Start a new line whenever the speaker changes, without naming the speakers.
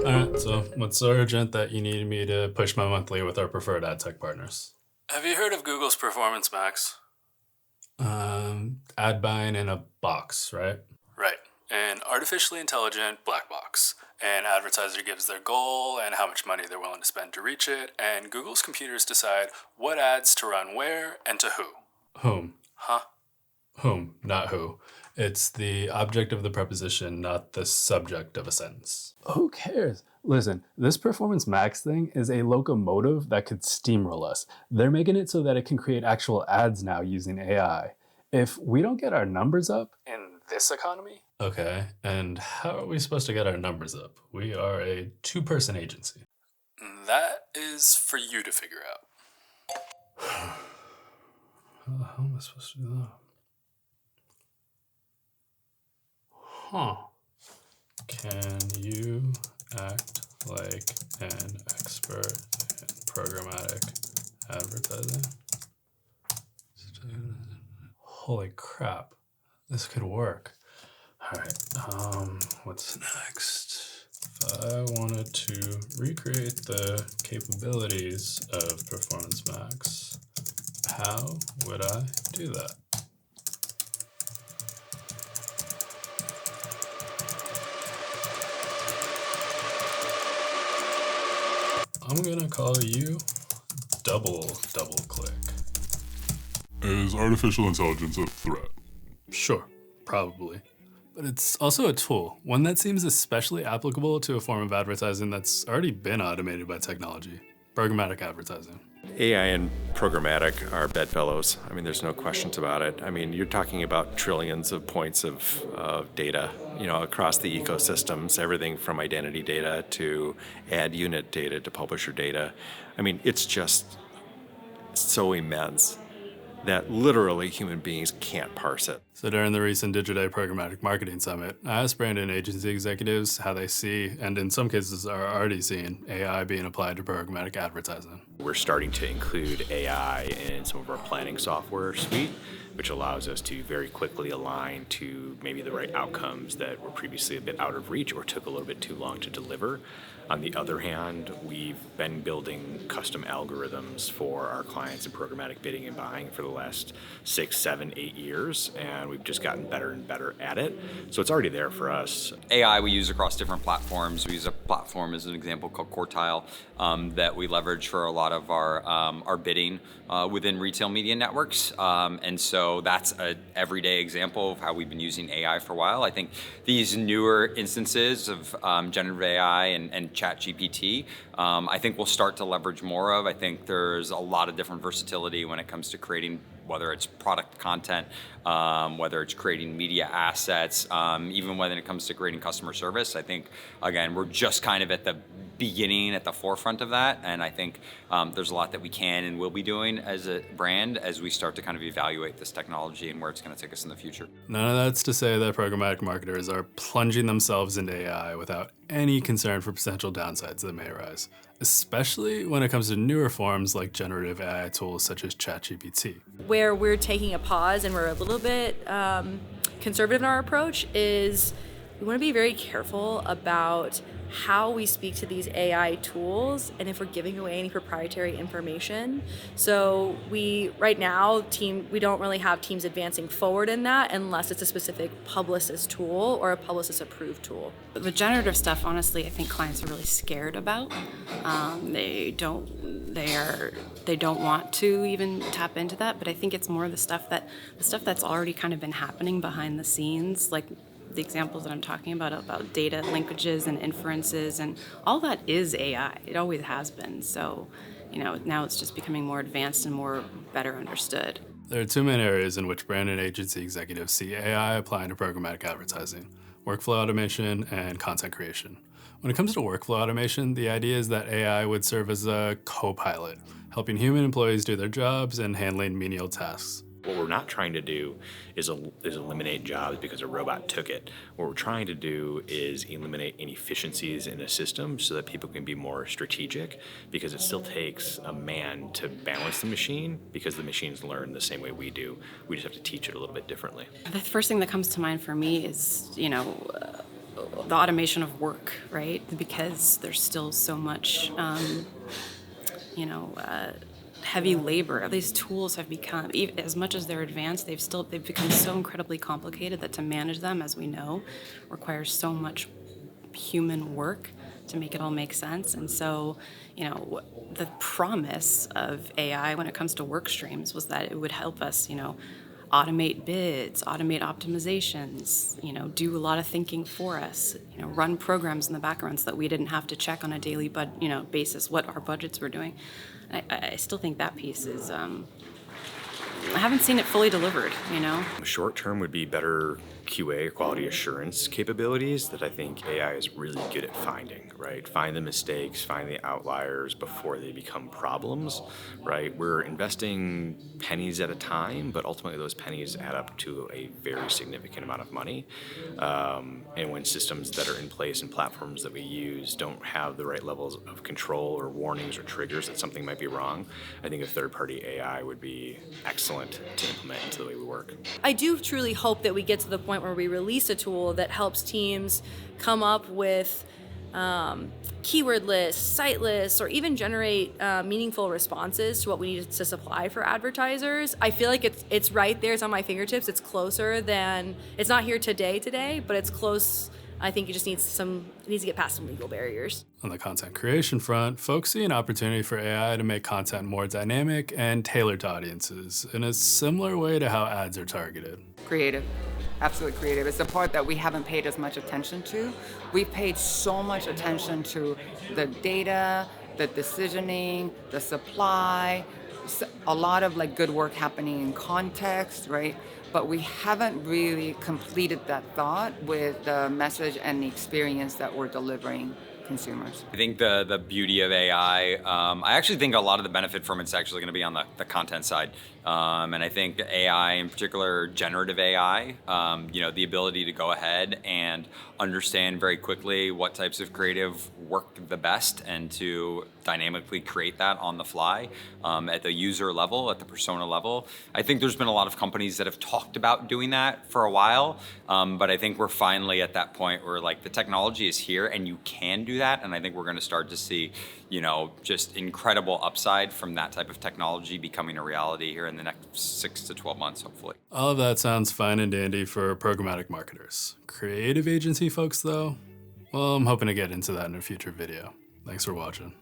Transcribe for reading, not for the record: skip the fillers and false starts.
All right, so what's so urgent that you need me to push my monthly with our preferred ad tech partners?
Have you heard of Google's Performance Max?
Ad buying in a box, right?
Right. An artificially intelligent black box. An advertiser gives their goal and how much money they're willing to spend to reach it, and Google's computers decide what ads to run where and to who.
Whom?
Huh?
Whom, not who. It's the object of the preposition, not the subject of a sentence. Who cares? Listen, this Performance Max thing is a locomotive that could steamroll us. They're making it so that it can create actual ads now using AI. If we don't get our numbers up in this economy... Okay, and how are we supposed to get our numbers up? We are a two-person agency.
That is for you to figure out.
How the hell am I supposed to do that? Huh. Can you act like an expert in programmatic advertising? Holy crap. This could work. All right, what's next? If I wanted to recreate the capabilities of Performance Max, how would I do that? I'm gonna call you double click.
Is artificial intelligence a threat?
Sure, probably. But it's also a tool, one that seems especially applicable to a form of advertising that's already been automated by technology, programmatic advertising.
AI and programmatic are bedfellows. I mean, there's no questions about it. I mean, you're talking about trillions of points of data, across the ecosystems, everything from identity data to ad unit data to publisher data. I mean, it's just so immense that literally human beings can't parse it.
So during the recent Digiday Programmatic Marketing Summit, I asked brand and agency executives how they see, and in some cases are already seeing, AI being applied to programmatic advertising.
We're starting to include AI in some of our planning software suite, which allows us to very quickly align to maybe the right outcomes that were previously a bit out of reach or took a little bit too long to deliver. On the other hand, we've been building custom algorithms for our clients in programmatic bidding and buying for the last 6, 7, 8 years, and we've just gotten better and better at it. So it's already there for us.
AI we use across different platforms. We use a platform as an example called Quartile that we leverage for a lot of our bidding within retail media networks. And so that's an everyday example of how we've been using AI for a while. I think these newer instances of generative AI and ChatGPT, I think we'll start to leverage more of. I think there's a lot of different versatility when it comes to creating, whether it's product content, whether it's creating media assets, even when it comes to creating customer service. I think, again, we're just kind of at the beginning, at the forefront of that, and I think there's a lot that we can and will be doing as a brand as we start to kind of evaluate this technology and where it's going to take us in the future.
None of that's to say that programmatic marketers are plunging themselves into AI without any concern for potential downsides that may arise, especially when it comes to newer forms like generative AI tools such as ChatGPT.
Where we're taking a pause and we're a little bit conservative in our approach is we want to be very careful about how we speak to these AI tools and if we're giving away any proprietary information. So right now, we don't really have teams advancing forward in that unless it's a specific Publicis tool or a Publicis approved tool.
The generative stuff, honestly, I think clients are really scared about. They don't want to even tap into that, but I think it's more the stuff that's already kind of been happening behind the scenes, like the examples that I'm talking about data linkages and inferences, and all that is AI. It always has been. So, now it's just becoming more advanced and better understood.
There are two main areas in which brand and agency executives see AI applying to programmatic advertising: workflow automation and content creation. When it comes to workflow automation, the idea is that AI would serve as a co-pilot, helping human employees do their jobs and handling menial tasks.
What we're not trying to do is eliminate jobs because a robot took it. What we're trying to do is eliminate inefficiencies in a system so that people can be more strategic, because it still takes a man to balance the machine because the machines learn the same way we do. We just have to teach it a little bit differently.
The first thing that comes to mind for me is, the automation of work, right? Because there's still so much, heavy labor. These tools have become, as much as they're advanced, they've become so incredibly complicated that to manage them, as we know, requires so much human work to make it all make sense. And so, the promise of AI when it comes to work streams was that it would help us, automate bids, automate optimizations, do a lot of thinking for us, run programs in the background so that we didn't have to check on a daily basis what our budgets were doing. I still think that piece is, I haven't seen it fully delivered,
The short term would be better QA, quality assurance capabilities that I think AI is really good at finding, right? Find the mistakes, find the outliers before they become problems, right? We're investing pennies at a time, but ultimately those pennies add up to a very significant amount of money. And when systems that are in place and platforms that we use don't have the right levels of control or warnings or triggers that something might be wrong, I think a third-party AI would be excellent to implement into the way we work.
I do truly hope that we get to the point where we release a tool that helps teams come up with keyword lists, site lists, or even generate meaningful responses to what we need to supply for advertisers. I feel like it's right there. It's on my fingertips. It's closer than, it's not here today, but it's close. I think it just needs to get past some legal barriers.
On the content creation front, folks see an opportunity for AI to make content more dynamic and tailored to audiences in a similar way to how ads are targeted.
Creative. Absolutely creative. It's the part that we haven't paid as much attention to. We've paid so much attention to the data, the decisioning, the supply, a lot of good work happening in context, right? But we haven't really completed that thought with the message and the experience that we're delivering consumers.
I think the beauty of AI, I actually think a lot of the benefit from it's actually going to be on the content side. And I think AI, in particular generative AI, the ability to go ahead and understand very quickly what types of creative work the best and to dynamically create that on the fly at the user level, at the persona level. I think there's been a lot of companies that have talked about doing that for a while, but I think we're finally at that point where the technology is here and you can do that, and I think we're going to start to see just incredible upside from that type of technology becoming a reality here in the next 6 to 12 months, hopefully.
All of that sounds fine and dandy for programmatic marketers. Creative agency folks, though? Well, I'm hoping to get into that in a future video. Thanks for watching.